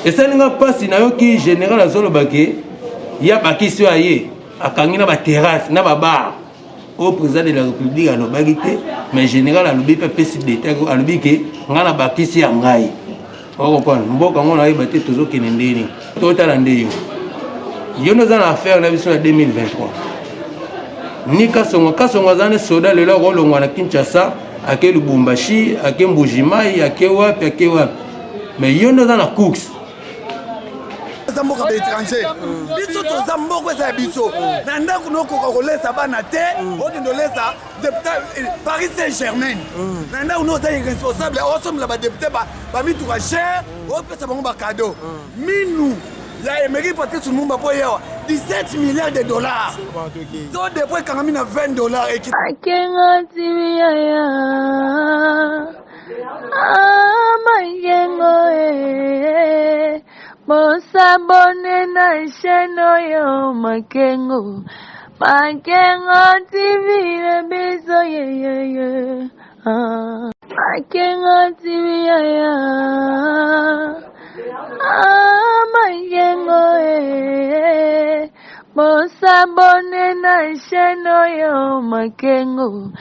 Et ça n'a pas si nayoki général azolobake ya bakisi aye akangi na ba terrasse na ba bar au président de la République alobaki te mais général alobi pe pesi d'état alobi ke ngana bakisi ya ngai oko kon mboka ngona yeba te tozokene ndeni totala ndeyo yo noza na affaire na biso na 2023 ni kasongo azane soda lelo kolongwa na Kinshasa ake Lubumbashi ake Mbujimai ake wapi mais yo noza na cooks mboka ba étranger biso toza mboka eza biso na ndako nokoka kolesa bana te okende olesa député Paris Saint-Germain na ndako noza irresponsable osomela badéputé bamituka cher opesa bango bakado minu ya Emery Patrice Lumumba po yewa 17 milliards de dollars so depuis kangami na 20 dollars akenga tibiyaya mayengo Bosabone na sheno yo makengo TV bezo ye makengo TV ya makengo Bosabone na sheno yo makengo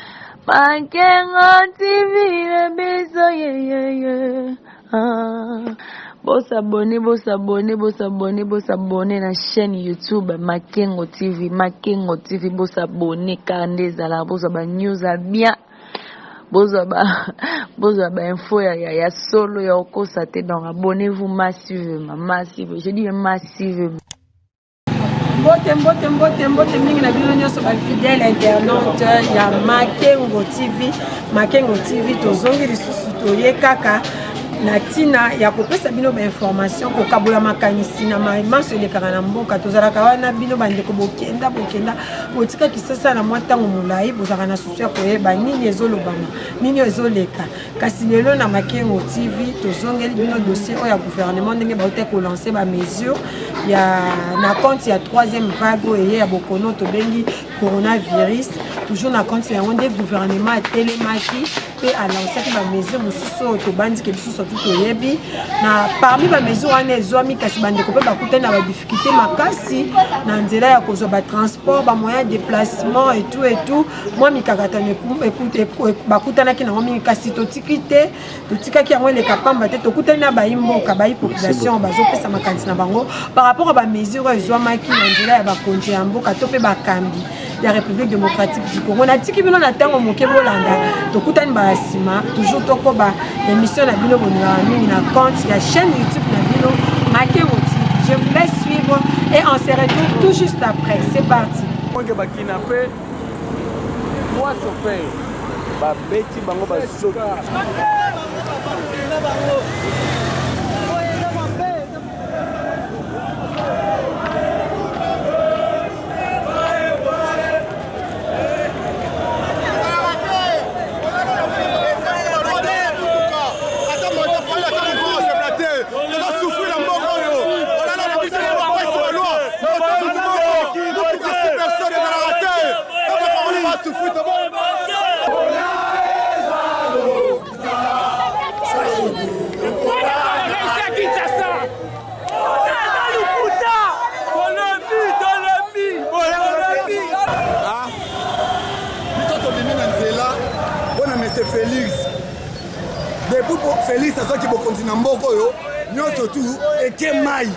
TV bezo ye Boss abonné na chaîne YouTube Makengo TV boss abonné kandeza la boss ba news bien boss ba info ya solo ya okosa te donc abonnez-vous massivement je dis massivement. Mbote mingi na bino nyonso ba fidèle internaute ya Makengo TV tozongi lisusu toye kaka na tina ya kopesa bino ba information ko kabola makanisi na maso lekaka na mboka tozalaka wana bino bandeko bokenda botika kisasa na mwatango mulai bozaka na susu ya koyeba nini ezolobama nini ezoleka kasi lelo na Makengo TV tozongeli bino dossier oya gouvernement ndenge baote ko lancer ba mesures ya na compte ya 3e vague eye ya bokono to bengi coronavirus toujours na compte ya onde gouvernement telemaki pe a lancé ba mesures mususu to bandi ke bisu tout oyebi na parmi ba mesures wana ezwami kasi bandeko pe bakute na ba difficulté makasi na nzela ya kozwa ba transport ba moyen de déplacement et tout moi mikakata ne écoute bakutanaki na ngomi kasi totikaki yango eleka pamba te tokutani na bayimboka bayi population bazopesa makanisi na bango par rapport à ba mesures ezwamaki na nzela ya bakonzi ya mboka to pe bakambi ya République démocratique du Congo na tiki bino na tango moke bolanda tokutani ba sima toujours tokoba émission na bino bonira mingi na compte ya chaîne YouTube na bino Makengo TV. Je vous laisse suivre et on se retrouve tout juste après. C'est parti. Onge bakina pe moi chauffeur ba beti bango ba soki Félix azoki bokontina mboko yo nyonso tu eke mai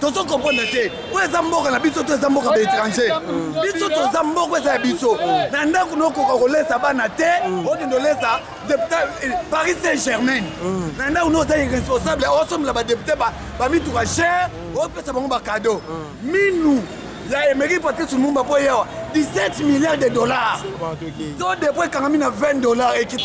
tozo comprendre te po eza mboka na biso to eza mboka ba étranger biso toza mboka eza biso na ndako nokoka kolesa bana te okende olesa député Paris Saint-Germain na ndako noza irresponsable osomela badéputé bamituka cher opesa bango bakado minu ya Emery Patrice Lumumba po yewa 17 milliards de dollars so depuis kangami na 20 dollars ekiti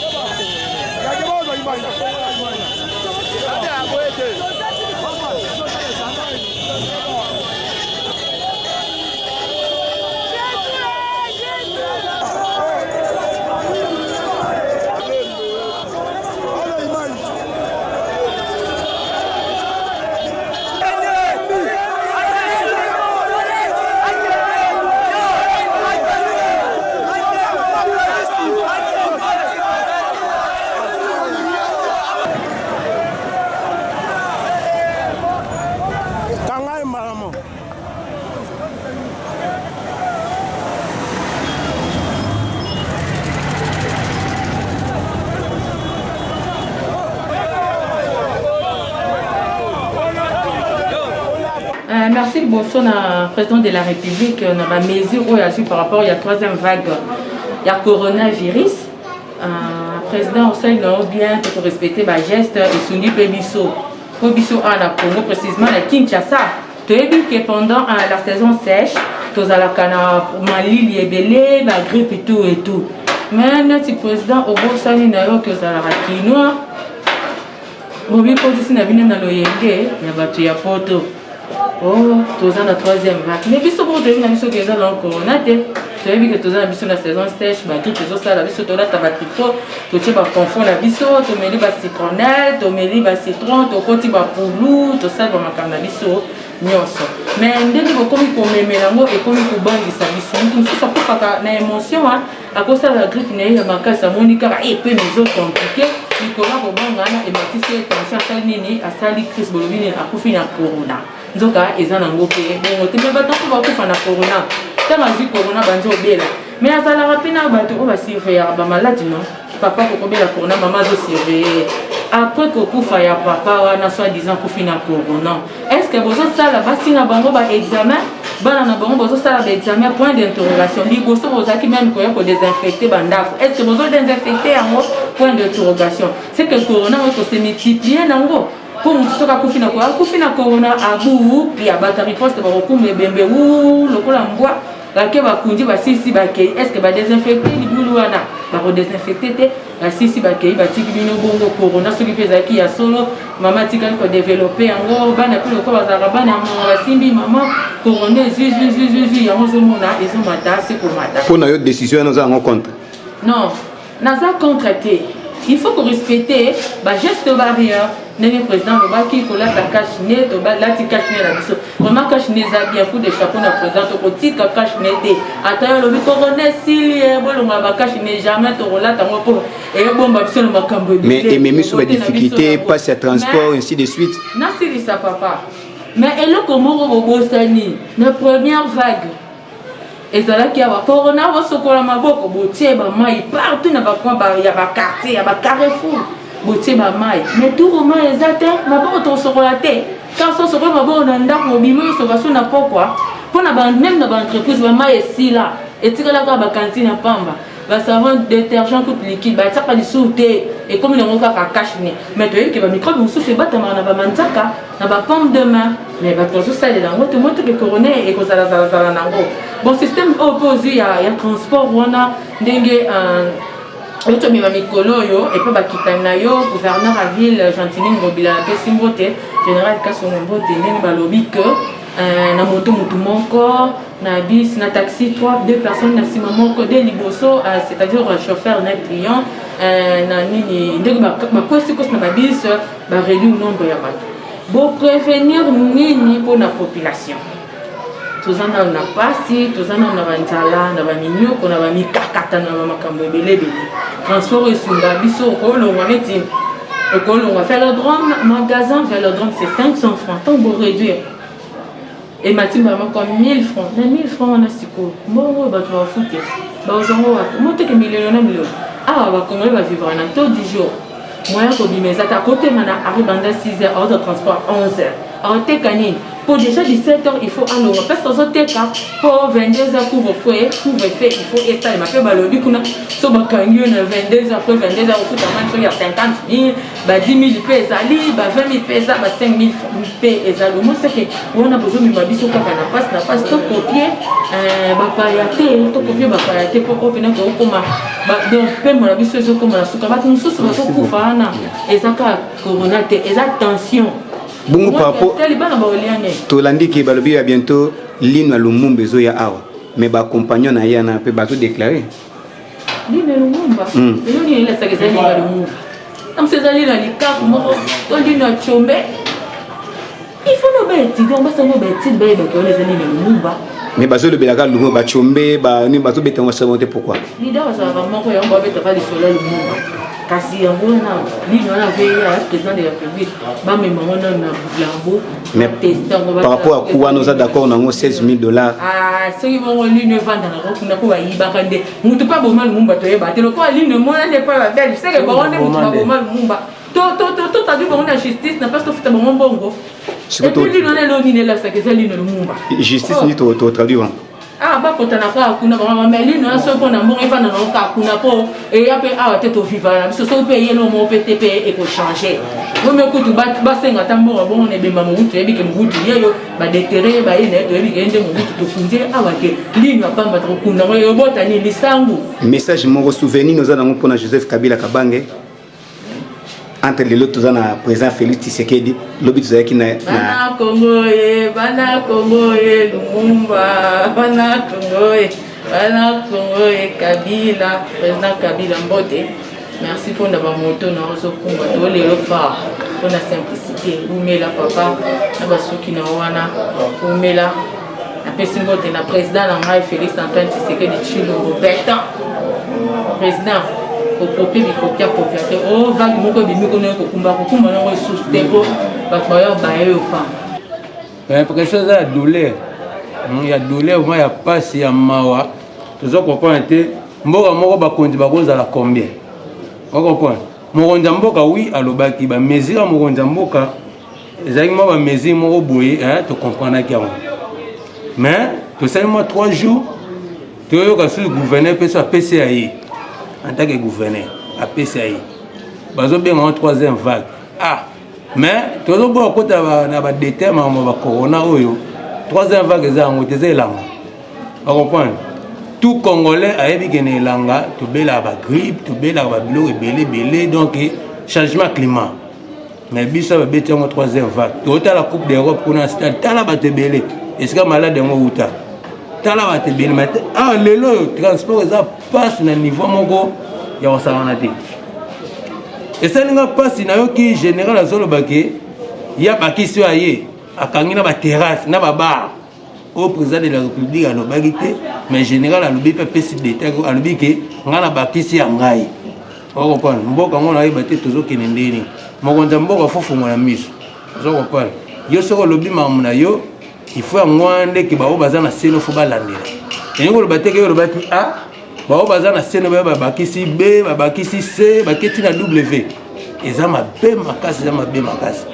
Merci beaucoup, président de la République. On a mesure où il y a par rapport à la troisième vague, il y a coronavirus. Président aussi il a bien pour respecter les gestes et soutenir Pébisso. Pébisso en Congo, précisément à Kinshasa. Tu as vu que pendant la saison sèche, tu as la Mali, les la grippe et tout. Mais notre président au bout ça il y a que ça la quinoa. Mobi pour dire si na venu dans l'Oyenge, il y a battu ya poto. Oh, tu as la troisième vague. Mais biso pour te dire na biso que ça dans corona te. Tu as vu que tu as biso la saison sèche, bah tout les autres ça la biso tu as ta batito, tu tu vas confondre la biso, tu mets les citronnelle, tu mets les citron, tu côté ba poulou, tu ça va makana biso nyonso. Mais ndenge bokomi ko memelango et komi ko bangisa biso. Tout ça pour pas na émotion hein. À cause de la grippe na makasa monika et peu mais autres compliqué. Nicolas Bobangana et Matisse tension nini asali Chris Bolobini akufi na corona. Nzoka eza na ngope. Bon, te me batango ba kufa na corona. Tama zi corona banzo bela. Mais azala rapina bato o ba surveiller ba malade non. Papa ko bela corona maman zo surveiller. Après que kufa ya papa wana soi-disant kufi na corona. Est-ce que bozo sala basi na bango ba examen? Bana na bango bozo sala ba examen point d'interrogation. Liboso bozaki même ko désinfecter bandako. Est-ce que bozo désinfecter yango point d'interrogation? C'est que le corona va se multiplier nango. Pour nous soka kufina corona abu puis abata riposte ba kokumbe bembe ou lokola mbwa bake bakundi ba sisi bake est-ce que ba désinfecter libulu wana ba ko désinfecter te ba sisi bake ba tiki bino bongo corona soki pezaki ya solo mama tikali ko développer yango bana pe lokola za bana ba simbi mama corona zuzu yango zo mona ezo mata c'est pour mata pour na yo décision nous en contre non naza contre te. Il faut que respecter les gestes barrières. Le président qui est là, cache-nez, là, tu cache-nez la biso. Comment cache-nez ça bien pour des chapeaux de président, tu cache-nez. Attends, le coroner, s'il y a bon, on va cache-nez jamais, tu roules là, tu vas pour. Et bon, bah, c'est le macambo. Mais même sur la difficulté, passe à transport, ainsi de suite. Non, c'est ça, papa. Mais et là, comment on va bosser la première vague? Et ça là qui a corona va se coller ma boque boutier ba mai partout na ba coin ba ya ba quartier ya ba carrefour boutier ba mai mais tout roman exact ma boque to se relater quand ça se va ma boque na ndako bimo se va sur na pourquoi pour na ba même na ba entreprise ba mai ici là et tira la ba cantine à pamba ba savon détergent tout liquide ba ça pas du sauté et comme le ngoka ka cache mais tu vois que ba microbe musu se battre na ba manzaka na ba pomme de main mais ba tout ça est dans votre montre que corona et que ça nango. Bon système opposé à transport on a dengue auto mi mikolo yo et puis bakitana yo gouverneur à ville Gentini Ngobila pe simbote général Kasongombo tenen balobi que na moto mutu moko na bis na taxi 2 personnes na sima moko de liboso c'est-à-dire chauffeur na client na nini ndenge ba kosi na ba bis ba réduire nombre ya bato bo prévenir nini pour la population. Tous en ont na pasi, tous en ont na banzala, na baminyo, na bamikakata na makambo ebele. Transport et sunda biso ko lo ngameti. Ko lo nga vélodrome, magasin vélodrome c'est 500 francs, tant pour réduire. Et matimba comme 1000 francs. Na 1000 francs on a siko. Bon ba tu vas foutre. Ba ozongo wa. Monte que million na million. Ah ba comment va vivre en taux du jour. Moi ko bimeza ta côté mana arrive dans 6 heures hors de transport 11 heures. En tekani pour déjà 17 heures il faut aller parce que aux teka pour 22 heures couvre-feu il faut étaler ma fait balobi kuna so bakangi na 22 heures après 22 heures au foot il y a 50 000 ba 10 000 pesos ali ba 20 000 pesos ba 5 000 pesos le mot c'est que on a besoin de mabiso kaka na passe to copier ba payate pour opener ko koma ba donc pe mo biso so koma suka ba tumusu so kufa na ezaka corona te eza tension. Bongo papo tolandi ki balobi ya bientôt lino lumumba zo ya awa mais ba compagnon na yana pe ba to déclarer lino lumumba lino ni la sageza ni lumumba am sezali na likaku moko to lino chombe il faut no beti donc ba no beti ba ba ko les lino lumumba mais bazo le belaka lumumba ba chombe ba ni ba to beta wa samonte pourquoi ni da za ba moko ya mba beta fa li sola lumumba kasi yango na lino na veille président de la République ba me maman na blambo mais par rapport à quoi nous a d'accord na $16 000 ah ce qui vont lino vendre na ko na ko yiba kande mutu pa bo mal mumba to yeba te lo ko lino mona ne pa ba belle c'est que ba on ne mutu pa bo mal mumba t'as dit qu'on a justice, n'a pas ce que tu as bon bongo. Et puis lui, on a l'oni là, c'est que c'est lui le mumba. Justice, ni to traduire. Ah, bah, quand on a pas kuna mais lui, on a ce qu'on a bon, il va dans le cas kuna po et après ah tête au vivant. Ce sont payés le mot PTP et pour changer. Vous me écoutez, bah c'est un tambour bon, on est bien maman, tu es bien que vous dites yo, bah déterrer, bah il est bien que mon tout fondé. Ah ouais, lui n'a pas battre kuna, mais au bout tani lisangu. Message mon souvenir nous allons pour Joseph Kabila Kabange. Entre les autres, nous avons président Félix Tshisekedi, l'objet de qui n'a Bana Congo, Lumumba, Bana Congo, Kabila, président Kabila Mbote. Merci pour notre moto, nous avons les repas pour la simplicité. Oumela papa, nous avons qui nous avons Oumela. Après ce mot, le président Félix Antoine Tshisekedi Tshilombo, président. Copier oh vague moko bimiko na kokumba na ressource tempo batmoyo baye opa l'impression ça douleur il y a douleur moi il y a passe ya mawa toujours comprendre te mboka moko bakonzi bakoza la combien on comprend mokonza mboka oui alobaki ba mesure mokonza mboka ezaki mo ba mesure moko boye to comprendre ki mais to seulement 3 jours to yo ka sur gouverneur pesa PCAI en tant que gouverneur à PCI. Bazo bien en 3e vague. Ah, mais tout le monde côté na ba déterme ma corona oyo. 3e vague eza ngoteze langa. Vous comprenez? Tout Congolais a ebi gene langa, to bela ba grippe, to bela ba bilo belé donc changement climat. Mais biso ba beti en 3e vague. To ta la Coupe d'Europe kuna stade tala ba te belé. Est-ce que malade ngo uta? Tala ba te belé mais ah lelo transport eza passe na niveau moko ya wasana te. Et ça n'inga passe na yo ki général azolobake ya bakisi aye akangina ba terrasse na ba bar au président de la République alobaki te mais général alobi pe pesi d'état alobi ke ngana bakisi ya ngai. O comprendre mboka ngona ayeba te tozokene ndeni mokonza mboka fofu mona miso. Zo comprendre yo soko lobi mamuna yo il faut ngwande ke ba obaza na seno fo balandela. Yengo lobate ke yo lobaki a ba obaza na seno ba bakisi B ba bakisi C ba keti na W. Eza mabe makasi eza mabe makasi.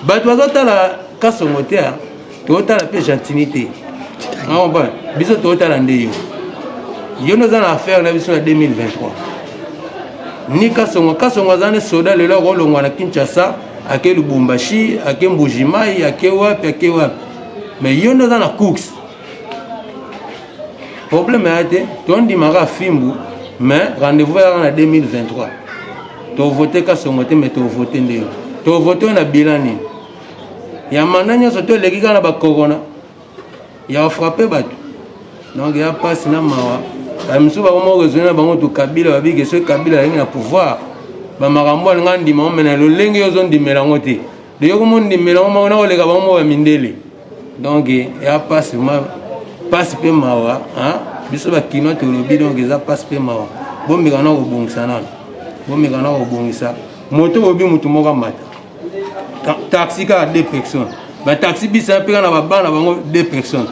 Bato bazotala kasongotea totala pe gentilité. On va biso totala ndeyo. Yo nous allons faire na biso na 2023. Ni kasongo zane soda lelo rolongwa na Kinshasa ake Lubumbashi ake Mbujimai ake wapi mais yo nous allons cooks. Problème est que on dit mara fimbu mais rendez-vous en 2023. Tu voter kasongo te mais tu voter ndeyo. Tu voter na bilani. Ya mananya soto leki kana ba corona. Ya frappé bato. Donc il y a pas na mawa. Ba msuba mo raisonner bango to Kabila ba bige ce Kabila yengi na pouvoir. Ba makambo ngandi mo mena lo lengi yo zondi melango te. De yo ko ndi melango mo na oleka bango ba mindele. Donc il y a pas passe pe mawa, hein? Biso ba kino to lobi donc il y a passe pe mawa. Bombi kana ko bongisa na. Bombi kana ko bongisa. Moto bobi mutu mo ka mata. Taxi à 2 personnes. Le taxi bis un peu dans la banque 2 personnes.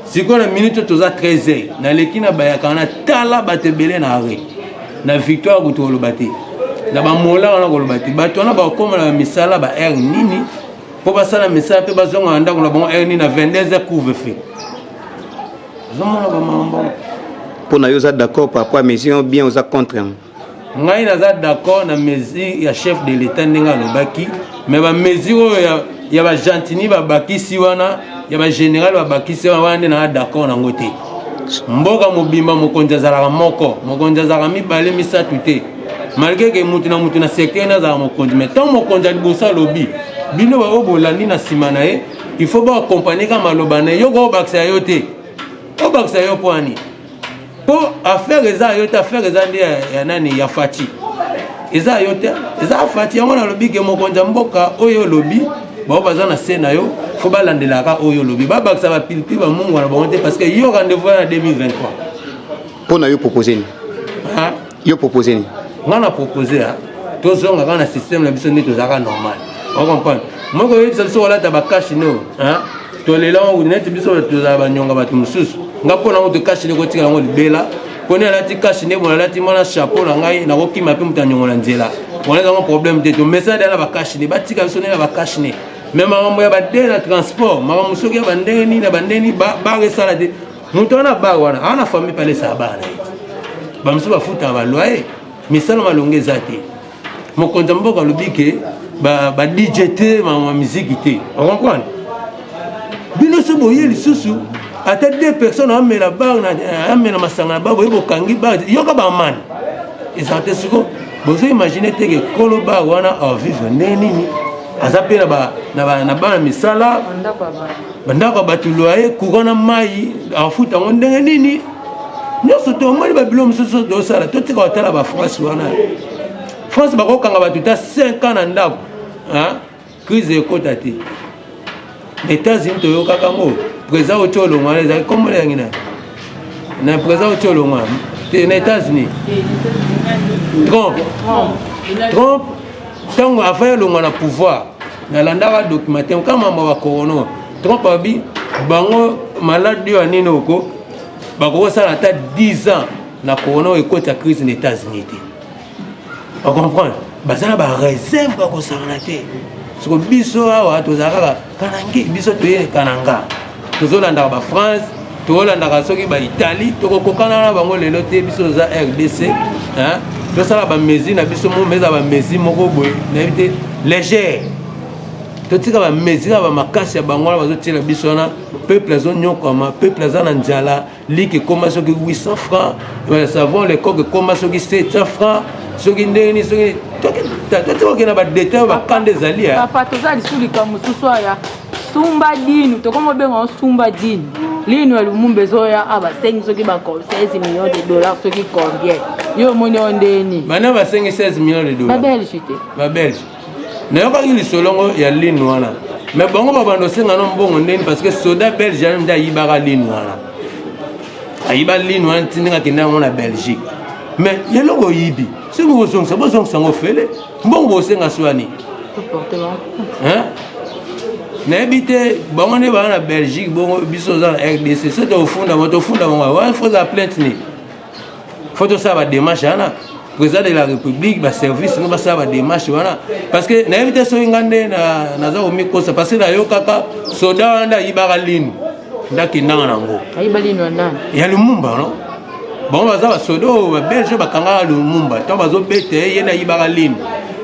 Si on a une minute tous à 13 heures, dans l'équipe na bayakana tala batebele na arrêt. Na victoire ku to lo bati. Na ba mola na ko lo bati. Ba to na ba comme na misala ba air nini. Pour passer la misala pe ba zonga anda ko na bon air nini na 22h couvre-feu. Zomona ba mambo. Pour na yo za d'accord par rapport à mesure bien aux contre. Ngai naza d'accord na mesure ya chef de l'état ndenga lobaki mais ba mesure ya ba gentini ba bakisi wana ya ba général ba bakisi wana na d'accord na ngote mboka mobimba mokonza zalaka moko mokonza zalaka mibale misatu te malgré que mutu na secteur na za mokonza mais tant mokonza libosa lobi bino ba obolandi na sima na ye il faut ba accompagner ka maloba na yo go bakisa yo te o bakisa yo poani. Pour affaire eza yote affaire eza ndi ya nani ya fati eza yote eza fati yango na lobi ke mokonza mboka oyo lobi ba baza na sena yo fo balandela ka oyo lobi ba bakisa ba pilipili ba mungu na bonté parce que yo rendez-vous en 2023 pour na yo proposer ni ha yo proposer ni ngana proposer ha to zonga kana système la biso ndi to zaka normal on comprend moko yo biso wala ta ba cash no ha to lela on net biso to za ba nyonga batu mususu ngapo na to cash le ko tika ngo libela poni alati cash ne bona alati mona chapeau na ngai na ko kima pe mutanyongo na nzela on a un problème de tout mais ça dans la cache ni batika sonner la cache ni même maman ya bande na transport maman musoki bande ni na bande ni ba resala de muto na ba wana ana famille pale sa ba na ba muso ba futa ba loyer misala malonge zate mo konta mboka lobike ba DJ te ma musique te on comprend bino so boye lisusu ata deux personnes amela ba na amela masanga ba boye bokangi ba yoka ba man ezate suko bozo imaginer te que koloba wana a vivre nini azapela na ba misala bandaka batuloye kugona mai afuta ndenge nini nyoso to mali ba bilo musoso do sala to tika otala ba France wana France ba ko kanga batuta 5 ans na ndako hein crise ekota te États-Unis to yoka kango président otolo ngwana za comme le ngina na président otolo ngwana te na États-Unis Trump tant a fait le ngwana pouvoir na landaka documentaire kama mama corona Trump abi bango malade yo nini oko bako sala ata 10 ans na corona ekota crise aux États-Unis. On comprend bazana ba réserve bako sala te soko biso awa tozaka kanangi biso toye kananga tozolanda ba France tozolanda soki ba Italie tokokokana na bango lelo te biso za RDC hein tosala ba mezi na biso mo meza ba mezi moko boye na éviter légère totika ba mezi ba makasi ya bango na bazotila biso na peuple azonyokama peuple azana njala like koma soki 800 francs le savon le coque koma soki 700 francs soki ndeni soki toki na ba détail ba kande zalia papa tozali sulika mususu ya sumba dinu tokomo benga sumba dinu lino lumumbe zoya aba sengi soki ba conseil 16 millions de dollars soki combien yo moni ondeni bana ba sengi 16 millions de dollars ba belge na yoka ili solongo ya lino wana mais bongo ba bando senga no mbongo ndeni parce que soda belge nda yibaka lino wana ayiba lino wana tinga kinda mona Belgique mais yeloko yibi si vous songez sango fele mbongo bosenga swani hein na habité bongo ne ba na Belgique bongo biso za RDC c'est au fond bongo wa faut la plainte ni faut to ça ba démarche ana président de la République ba service no ba ça ba démarche wana parce que na habité so ngande na za omi kosa parce que la yo kaka soda anda yibaka lino ndaki ndanga nango ayiba lino nani ya Lumumba no bon baza ba sodo ba belge ba kanga Lumumba to bazo bete yena yibaka lino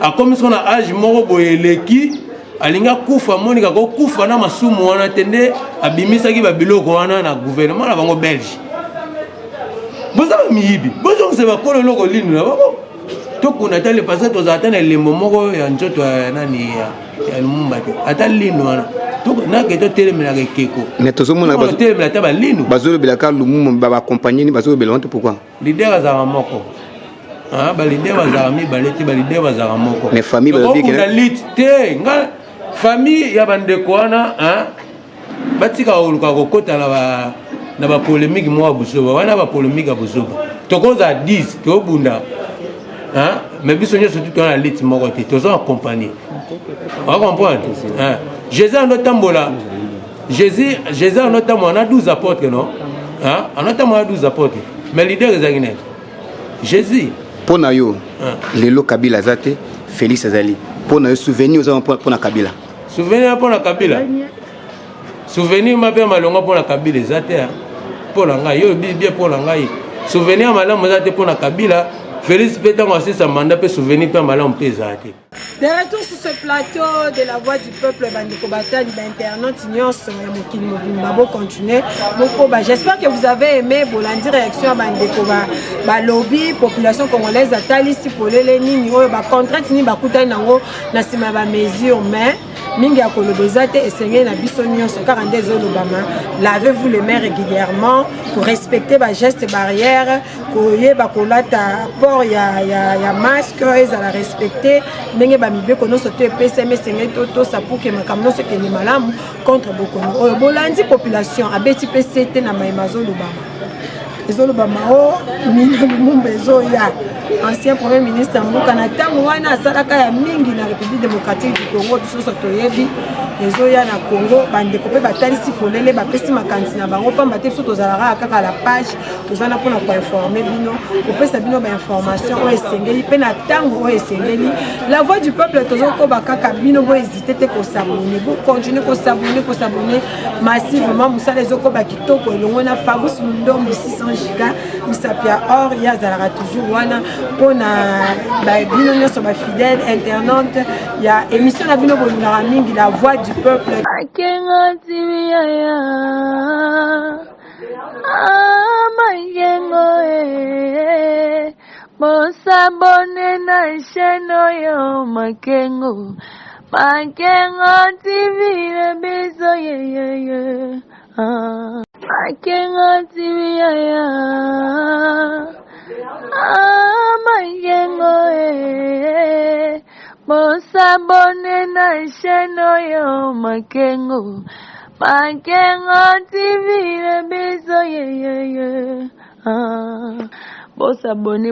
a comme son âge moko boyeleki alinga kufa monika ko kufa na masumu wana tende abimisa ki ba biloko wana na gouvernement na bango belge boza miyibi bozo se ba kolo loko lino na bako to kuna tele passé to za tane le momoko ya njoto nani ya Lumumba te ata lino wana to na ke to tele mena ke keko mais to somona ba tele mena ta ba lino bazolo belaka Lumumba ba accompagner ni bazolo belonte pourquoi leader za moko ah ba leader za mi baleti ba leader za moko mais famille ba bi ke lit te nga famille ya bandeko wana hein batika oluka kokota na ba polémique mo busoba wana ba polémique ya busoba tokoza 10 to bunda hein mais biso nyoso tout na lit moko te tozo accompagner on comprend hein Jésus en otambola Jésus en otambola on a 12 apôtres non hein on a otambola 12 apôtres mais leader ezangine Jésus pona yo lelo Kabila zate Félix Azali pona yo souvenir aux pona Kabila souvenir pona Kabila souvenir mabe malonga pona Kabila zate pona ngai yo bien pona ngai souvenir malamu zate pona Kabila Félix Pétango aussi sa mandat peut souvenir pas malamu pe zate. De retour sur ce plateau de la voix du peuple bandeko batali ba internaute nyonso ya mokili mobimba bo continuer bokoba. J'espère que vous avez aimé bolandi réaction bandeko ba lobby population congolaise atali si polele nini oyo ba contrainte ni ba kutani nango na sima ba mesure mais mingi akolobeza te esengeli na biso nyonso kaka nde ezolobama lavez-vous les mains régulièrement pour respecter ba gestes barrières koyeba kolata port ya masque ezala respecter ndenge bamibeko nyonso to epesami esengeli totosa pour ke makambo nyonso ekende malamu contre bokono oyo bolandi population abeti mpe sete na mayema azolobama ezolobama o Mina Lumumba ezoya ancien premier ministre mboka na ntango wana asalaka ya mingi na République démocratique du Congo biso toyebi ezoya na Congo bandeko pe batalisi polele bapesi makanisi na bango pamba te so tozalaka kaka la page tozana mpona koinforme bino kopesa bino bainformation oyo esengeli mpe na ntango oyo esengeli. La voix du peuple tozokoba kaka bino bo hésite te kosabone bo continue kosabone massivement mosala ezokoba kitoko elongo na Fabrice Lundombi 600 giga misapia or ya azalaka toujours wana mpona bino nyonso bafidèle internaute ya émission na bino bolingaka mingi la voix du peuple. Makengo TV yaya Makengo Bosabone na chaîne oyo Makengo TV le biso ye Makengo TV yaya Makengo Bosabone na chaîne oyo Makengo TV le biso ye Bosabone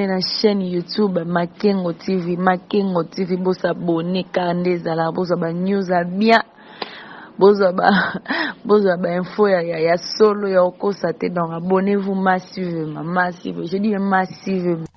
na chaîne YouTube Makengo TV bosabone kandeza la bosaba news bien bosaba info ya solo ya okosa te donc abonnez-vous massivement je dis massivement.